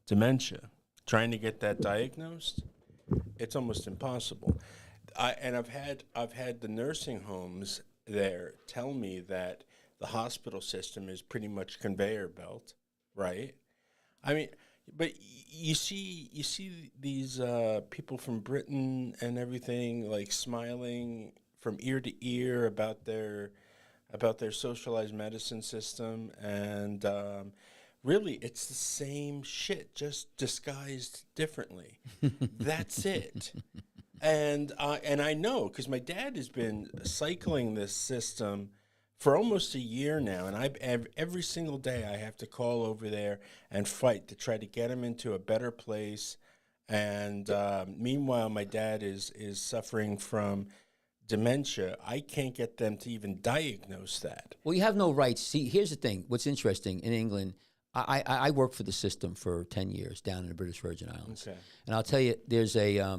dementia. Trying to get that diagnosed, it's almost impossible. I've had the nursing homes there tell me that the hospital system is pretty much conveyor belt, right? I mean, but you see these people from Britain and everything like smiling from ear to ear about their socialized medicine system, and really it's the same shit, just disguised differently. That's it. And I know, because my dad has been cycling this system for almost a year now, and every single day I have to call over there and fight to try to get him into a better place. And meanwhile, my dad is suffering from dementia. I can't get them to even diagnose that. Well, you have no rights. See, here's the thing. What's interesting in England, I worked for the system for 10 years down in the British Virgin Islands. Okay. And I'll tell you, there's a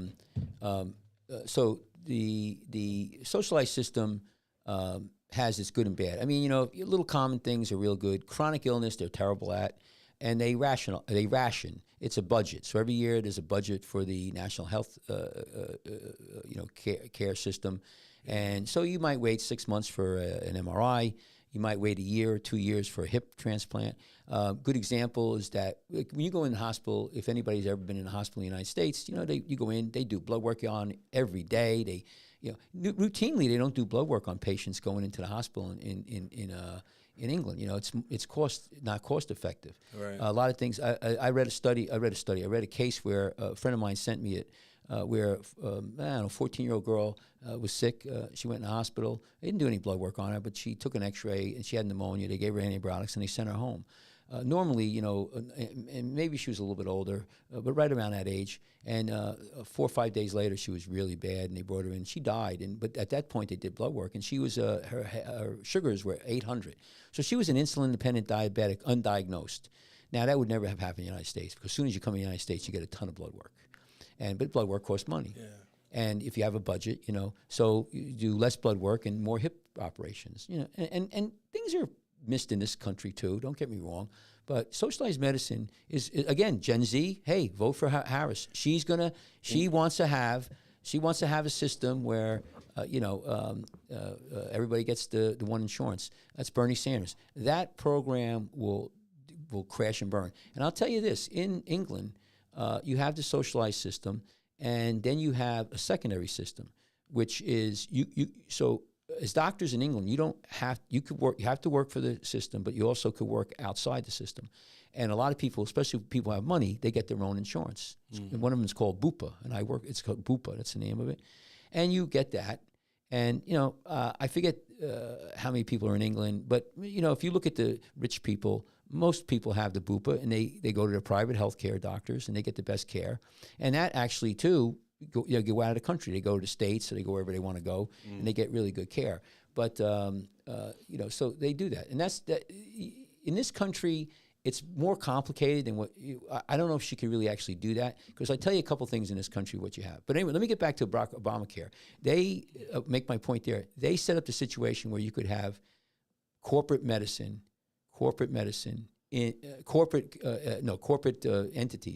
so the socialized system has its good and bad. I mean, little common things are real good. Chronic illness, they're terrible at, and they ration. It's a budget. So every year there's a budget for the national health care system, and so you might wait 6 months for an MRI. You might wait a year or 2 years for a hip transplant. Good example is that when you go in the hospital, if anybody's ever been in a hospital in the United States, you go in, they do blood work on every day. Routinely they don't do blood work on patients going into the hospital in England. It's not cost effective. Right. A lot of things. I read a case where a friend of mine sent me it. Where a 14-year-old girl was sick. She went in the hospital. They didn't do any blood work on her, but she took an X-ray and she had pneumonia. They gave her antibiotics and they sent her home. Normally, and maybe she was a little bit older, but right around that age. And 4 or 5 days later, she was really bad, and they brought her in. She died, but at that point, they did blood work, and she was her sugars were 800. So she was an insulin-dependent diabetic, undiagnosed. Now, that would never have happened in the United States, because as soon as you come in the United States, you get a ton of blood work. But blood work costs money. Yeah. And if you have a budget, so you do less blood work and more hip operations, and things are missed in this country too. Don't get me wrong, but socialized medicine is again, Gen Z. Hey, vote for Harris. She wants to have a system where everybody gets the one insurance. That's Bernie Sanders. That program will crash and burn. And I'll tell you this: in England, you have the socialized system, and then you have a secondary system, which is So as doctors in England, you have to work for the system, but you also could work outside the system. And a lot of people, especially people who have money, they get their own insurance. Mm-hmm. And one of them is called Bupa, and it's called Bupa. That's the name of it. And you get that, And, I forget how many people are in England, but, if you look at the rich people, most people have the bupa, and they go to their private health care doctors, and they get the best care. And that actually, too, go out of the country. They go to the States, or they go wherever they want to go, and they get really good care. But, so they do that. And that's that. In this country, it's more complicated than I don't know if she can really actually do that, because I tell you a couple things in this country what you have. But anyway, let me get back to Obamacare. They make my point there. They set up the situation where you could have corporate entities,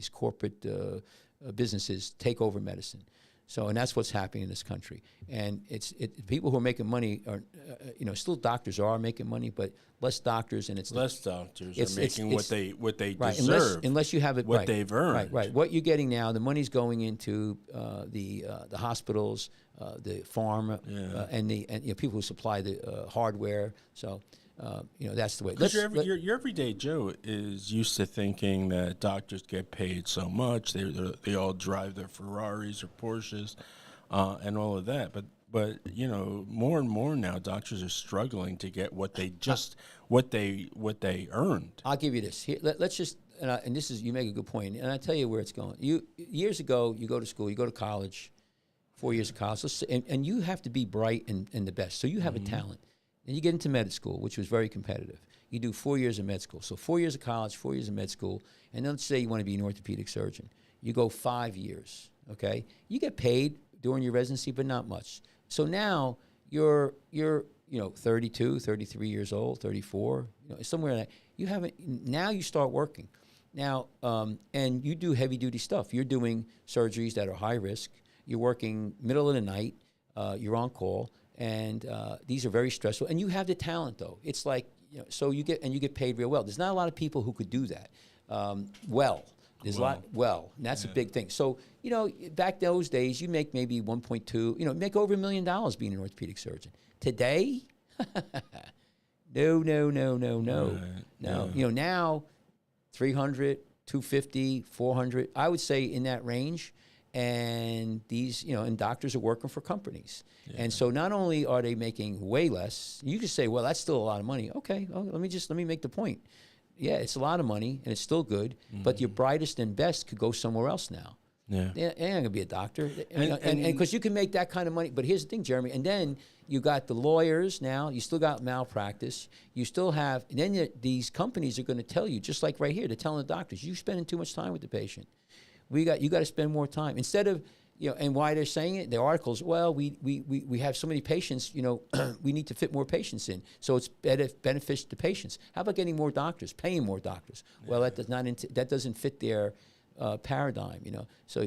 corporate businesses take over medicine. So, and that's what's happening in this country. And people who are making money are, still doctors are making money, but less doctors, and it's less doctors are making what they right, deserve. Unless you have it what right, they've earned. Right. What you're getting now, the money's going into the hospitals, the pharma, and people who supply the hardware. So. That's the way. Because your everyday Joe is used to thinking that doctors get paid so much. They all drive their Ferraris or Porsches, and all of that. But more and more now, doctors are struggling to get what they earned. I'll give you this. Here, let's just and this is, you make a good point, and I tell you where it's going. Years ago, you go to school, you go to college, 4 years of college, and you have to be bright and the best. So you have a talent. Then you get into med school, which was very competitive. You do 4 years of med school. So 4 years of college, 4 years of med school, and then let's say you want to be an orthopedic surgeon. You go 5 years, okay? You get paid during your residency, but not much. So now you're 32, 33 years old, 34, somewhere in that. Now you start working. Now, and you do heavy-duty stuff. You're doing surgeries that are high risk. You're working middle of the night. You're on call. And these are very stressful. And you have the talent, though. It's like, so you get paid real well. There's not a lot of people who could do that There's a lot, and that's a big thing. So, back those days, you make maybe 1.2, make over $1 million being an orthopedic surgeon. Today, no. Right. Now, 300, 250, 400, I would say in that range. And these, and doctors are working for companies. Yeah. And so not only are they making way less, you could say, well, that's still a lot of money. Okay, let me make the point. Yeah, it's a lot of money, and it's still good, but your brightest and best could go somewhere else now. Yeah. They ain't going to be a doctor. And because you can make that kind of money. But here's the thing, Jeremy, and then you got the lawyers now, you still got malpractice, you still have, and then these companies are going to tell you, just like right here, they're telling the doctors, you're spending too much time with the patient. You got to spend more time instead of, and why they're saying it. The articles, well, we have so many patients, we need to fit more patients in, so it's benefits to patients. How about getting more doctors, paying more doctors? Yeah. Well, that doesn't fit their paradigm, So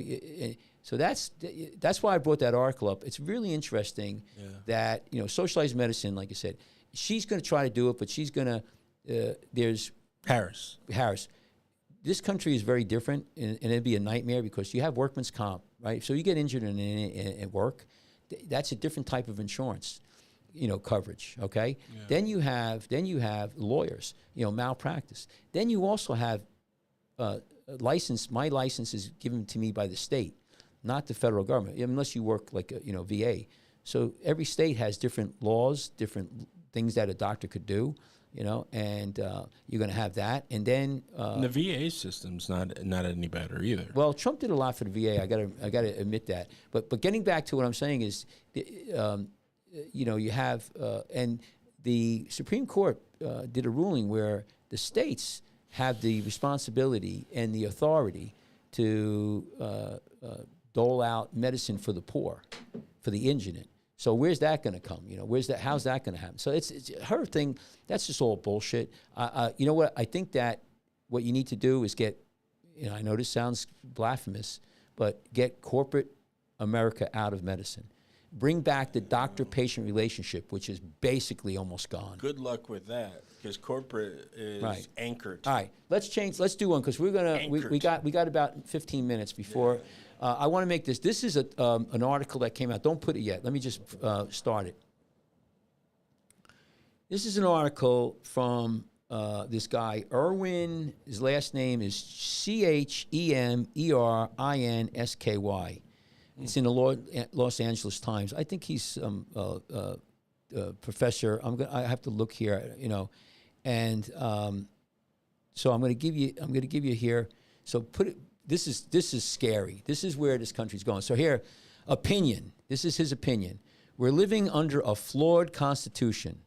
that's why I brought that article up. It's really interesting that socialized medicine, like I said, she's going to try to do it, but she's going to. There's Harris. This country is very different, and it'd be a nightmare because you have workman's comp, right? So you get injured at work, that's a different type of insurance, coverage. Okay. Yeah. Then you have lawyers, malpractice. Then you also have license. My license is given to me by the state, not the federal government, unless you work like a VA. So every state has different laws, different things that a doctor could do. And you're going to have that, and then the VA system's not any better either. Well, Trump did a lot for the VA. I got to admit that. But getting back to what I'm saying is, you have and the Supreme Court did a ruling where the states have the responsibility and the authority to dole out medicine for the poor, for the indigent. So where's that going to come? How's that going to happen? So it's her thing. That's just all bullshit. You know what? I think that what you need to do is get, I know this sounds blasphemous, but get corporate America out of medicine. Bring back the doctor-patient relationship, which is basically almost gone. Good luck with that, because corporate is anchored. All right, let's do one, because we're gonna we got about 15 minutes before. Yeah. I want to make this. This is an article that came out. Don't put it yet. Let me just start it. This is an article from this guy, Erwin. His last name is Chemerinsky. It's in the Los Angeles Times. I think he's professor. I have to look here, and so I'm going to give you here. So this is scary. This is where this country's going. So here, opinion. This is his opinion. We're living under a flawed constitution.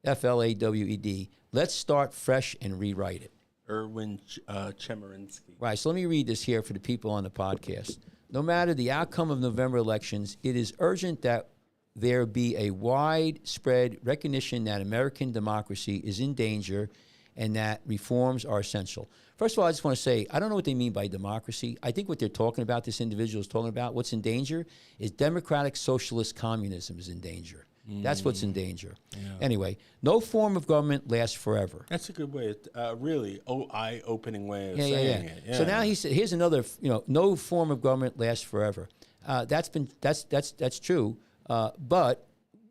FLAWED. Let's start fresh and rewrite it. Erwin Chemerinsky. Right. So let me read this here for the people on the podcast. No matter the outcome of November elections, it is urgent that there be a widespread recognition that American democracy is in danger and that reforms are essential. First of all, I just want to say, I don't know what they mean by democracy. I think what they're talking about, this individual is talking about, what's in danger is democratic socialist communism is in danger. That's what's in danger. Yeah. Anyway, no form of government lasts forever. That's a good way, really eye-opening way of saying it. Yeah. So now he said, here's another, no form of government lasts forever. That's true. But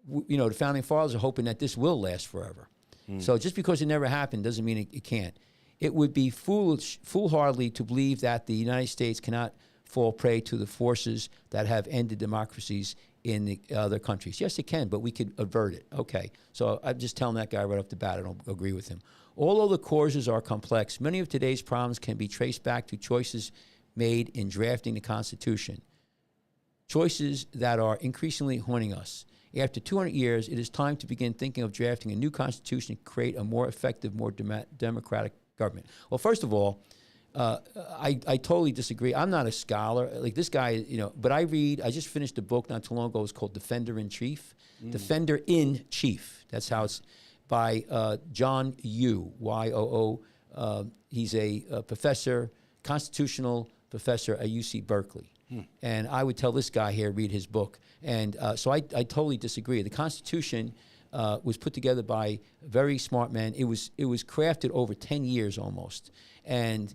the founding fathers are hoping that this will last forever. So just because it never happened doesn't mean it can't. It would be foolhardy to believe that the United States cannot fall prey to the forces that have ended democracies in the other countries. Yes, it can, but we could avert it. Okay, so I'm just telling that guy right off the bat, I don't agree with him. Although the causes are complex, many of today's problems can be traced back to choices made in drafting the Constitution, choices that are increasingly haunting us. After 200 years, it is time to begin thinking of drafting a new Constitution to create a more effective, more democratic government. Well, first of all, I totally disagree. I'm not a scholar like this guy, but I just finished a book not too long ago. It's called Defender in Chief. Defender in Chief. That's how it's by John Yoo, Y-O-O. He's a professor, constitutional professor at UC Berkeley. And I would tell this guy here, read his book. And so I totally disagree. The Constitution was put together by very smart men. It was crafted over 10 years almost, and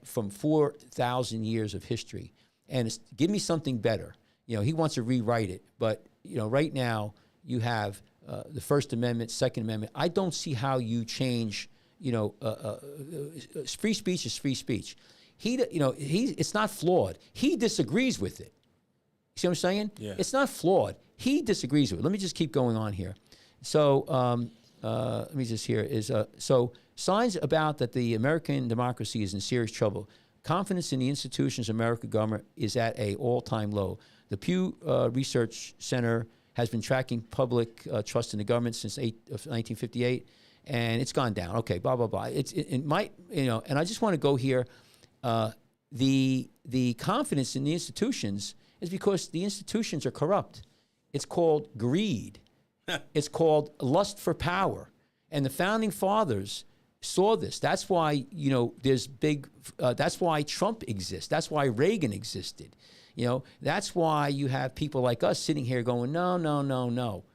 from 4,000 years of history. And give me something better. He wants to rewrite it, but right now you have the First Amendment, Second Amendment. I don't see how you change. Free speech is free speech. It's not flawed. He disagrees with it. See what I'm saying? Yeah. It's not flawed. He disagrees with it. Let me just keep going on here. So let me just hear so signs about that the American democracy is in serious trouble. Confidence in the institutions of American government is at an all-time low. The Pew Research Center has been tracking public trust in the government since 1958, and it's gone down. Okay, blah blah blah. It might and I just want to go here. The confidence in the institutions is because the institutions are corrupt. It's called greed. It's called lust for power. And the founding fathers saw this. That's why, there's that's why Trump exists. That's why Reagan existed. That's why you have people like us sitting here going, no, no, no, no.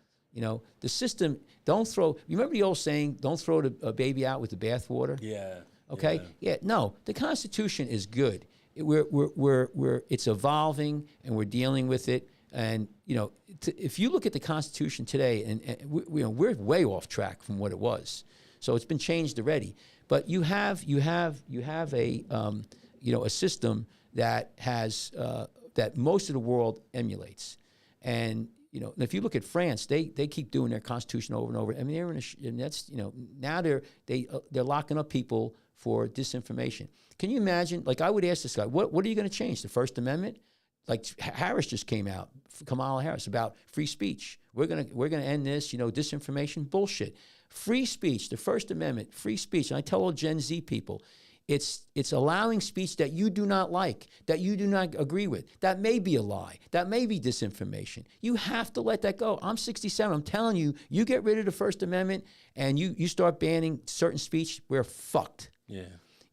The system, you remember the old saying, don't throw a baby out with the bathwater? Yeah. Okay? Yeah, no, the Constitution is good. It's evolving and we're dealing with it. And, if you look at the Constitution today, and we're way off track from what it was. So it's been changed already. But you have a a system that has that most of the world emulates. And if you look at France, they keep doing their Constitution over and over. I mean, they're and that's now they're locking up people for disinformation. Can you imagine? Like, I would ask this guy, what are you going to change? The First Amendment? Like Harris just came out, Kamala Harris, about free speech. We're gonna end this, disinformation, bullshit. Free speech, the First Amendment, free speech. And I tell all Gen Z people, it's allowing speech that you do not like, that you do not agree with. That may be a lie. That may be disinformation. You have to let that go. I'm 67. I'm telling you, you get rid of the First Amendment and you start banning certain speech, we're fucked. Yeah.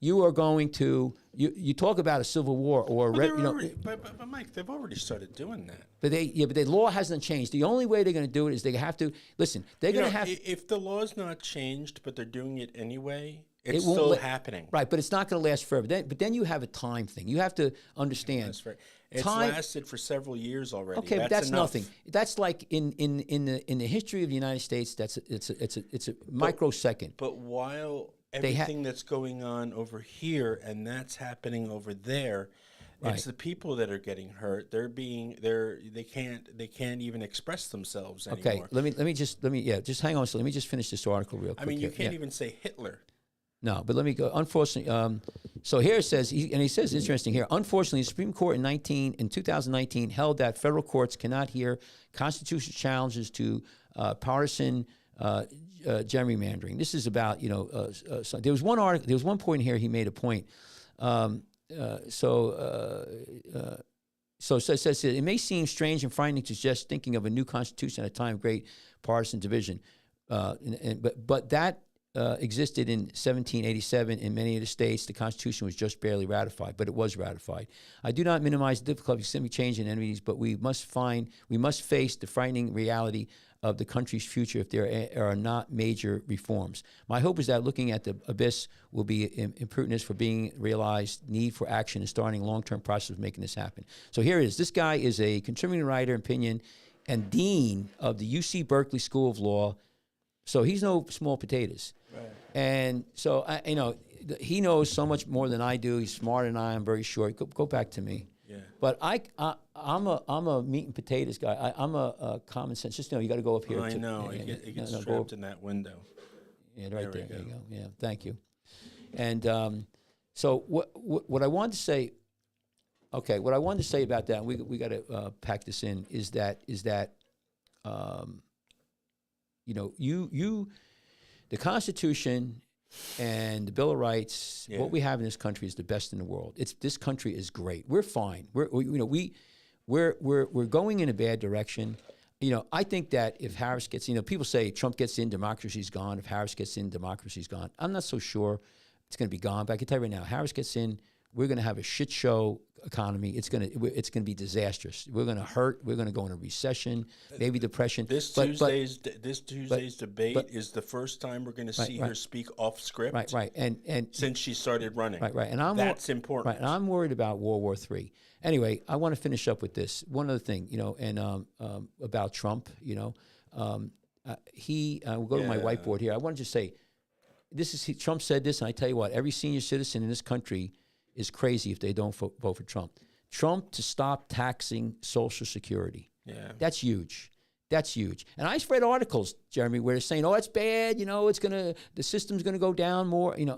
You are going to you talk about a civil war or but Mike, they've already started doing that. But the law hasn't changed. The only way they're going to do it is they have to listen. They're going to have if the law's not changed, but they're doing it anyway. It's still happening, right? But it's not going to last forever. Then you have a time thing. You have to understand. That's right. It's lasted for several years already. Okay, but that's nothing. That's like in the history of the United States. It's a microsecond. But while everything that's going on over here and that's happening over there, Right. It's the people that are getting hurt. They can't even express themselves Okay, anymore. let me just hang on. So let me just finish this article real quick. I mean, you here. can't even say Hitler. No, but let me go. Unfortunately, so here it says, he says, interesting here. Unfortunately, the Supreme Court in 2019 held that federal courts cannot hear constitutional challenges to partisan gerrymandering. This is about so there was one article. There was one point here. He made a point. So it says it may seem strange and frightening to suggest thinking of a new constitution at a time of great partisan division, but that. Existed in 1787 in many of the states. The Constitution was just barely ratified, but it was ratified. I do not minimize the difficulty of simply changing enemies, but we must face the frightening reality of the country's future if there are not major reforms. My hope is that looking at the abyss will be imprudence for being realized, need for action, and starting a long-term process of making this happen. So here it is. This guy is a contributing writer, opinion, and dean of the UC Berkeley School of Law. So he's no small potatoes. Right. And so, he knows so much more than I do. He's smarter than I am, very sure. Go back to me. Yeah. But I'm a meat and potatoes guy. I'm a common sense. Just you got to go up here. I know. It gets trapped in that window. Yeah, right there. There you go. Yeah, thank you. And so what I wanted to say. Okay, what I wanted to say about that, and we got to pack this in, is that the Constitution and the Bill of Rights, what we have in this country is the best in the world. This country is great. We're fine. We're going in a bad direction. I think that if Harris gets, people say Trump gets in, democracy's gone. If Harris gets in, democracy's gone. I'm not so sure it's going to be gone. But I can tell you right now, Harris gets in, we're going to have a shit show economy. It's going to be disastrous. We're going to hurt. We're going to go into recession, maybe depression. This Tuesday's debate is the first time we're going to see her speak off script. Right. And since she started running. Right. And that's important. Right. And I'm worried about World War III. Anyway, I want to finish up with this. One other thing, about Trump. We'll go to my whiteboard here. I want to just say, Trump said this, and I tell you what, every senior citizen in this country is crazy if they don't vote for Trump. Trump to stop taxing Social Security. Yeah. That's huge. And I read articles, Jeremy, where they're saying, "Oh, it's bad. The system's gonna go down more." They're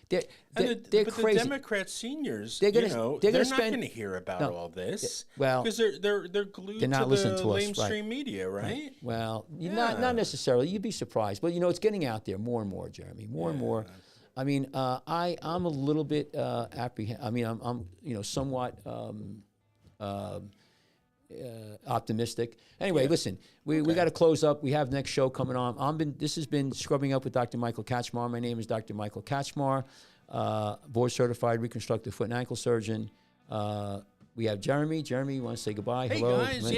crazy. The Democrat seniors, they're not going to hear about all this. Well, because they're glued to the mainstream media, right? Well, not necessarily. You'd be surprised, but it's getting out there more and more, Jeremy, more and more. I mean, I'm a little bit apprehensive. I mean, I'm somewhat optimistic. Anyway, listen, we got to close up. We have next show coming on. This has been Scrubbing Up with Dr. Michael Kachmar. My name is Dr. Michael Kachmar, board certified reconstructive foot and ankle surgeon. We have Jeremy. Jeremy, you want to say goodbye? Hey, hello, guys.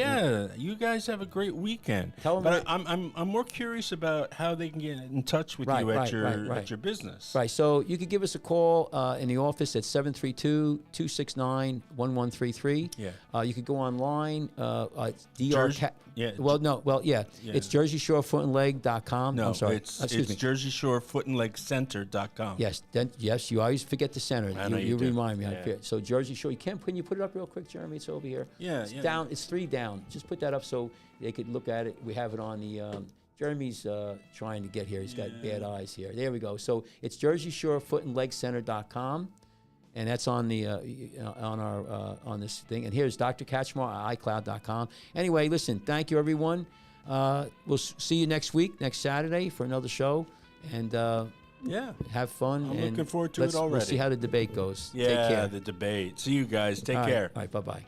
You guys have a great weekend. Tell them. But I'm more curious about how they can get in touch with you at your business. Right. So you could give us a call in the office at 732-269-1133. Yeah. You could go online. It's JerseyShoreFootandLeg.com. No, I'm sorry. it's JerseyShoreFootandLegCenter.com. Yes. You always forget the center. I know you do. Remind me. Yeah. So Jersey Shore. Can you put it up real quick, Jeremy? It's over here. It's down. It's 3 down. Just put that up so they could look at it. We have it on the. Jeremy's trying to get here. He's got bad eyes here. There we go. So it's JerseyShoreFootandLegCenter.com, and that's on the on this thing. And here's Dr. Kachmar at iCloud.com. Anyway, listen. Thank you, everyone. We'll see you next week, next Saturday, for another show. And have fun. I'm looking forward to it already. We'll see how the debate goes. Yeah, Take care. The debate. See you guys. Take care. All right. Bye-bye.